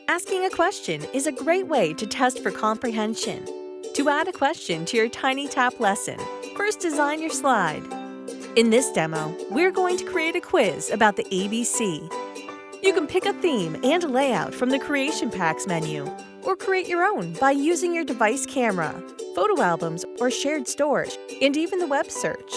Asking a question is a great way to test for comprehension. To add a question to your TinyTap lesson, first design your slide. In this demo, we're going to create a quiz about the ABC. You can pick a theme and layout from the Creation Packs menu, or create your own by using your device camera, photo albums, or shared storage, and even the web search.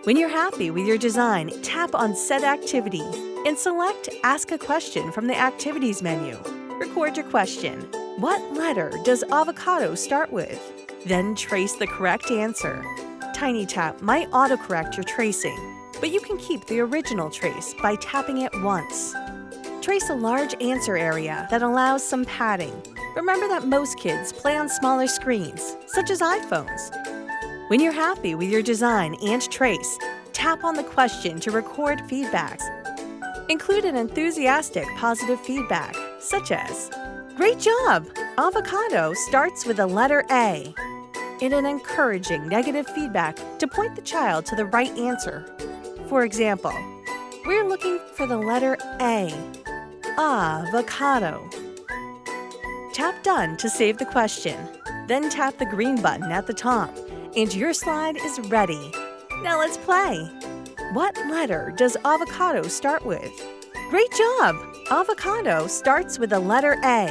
When you're happy with your design, tap on Set Activity and select Ask a Question from the Activities menu. Record your question. What letter does avocado start with? Then trace the correct answer. TinyTap might autocorrect your tracing, but you can keep the original trace by tapping it once. Trace a large answer area that allows some padding. Remember that most kids play on smaller screens, such as iPhones. When you're happy with your design and trace, tap on the question to record feedbacks. Include an enthusiastic positive feedback, such as, "Great job! Avocado starts with the letter A." And an encouraging negative feedback to point the child to the right answer. For example, we're looking for the letter A. Avocado. Tap Done to save the question. Then tap the green button at the top, and your slide is ready. Now let's play. What letter does avocado start with? Great job! Avocado starts with the letter A.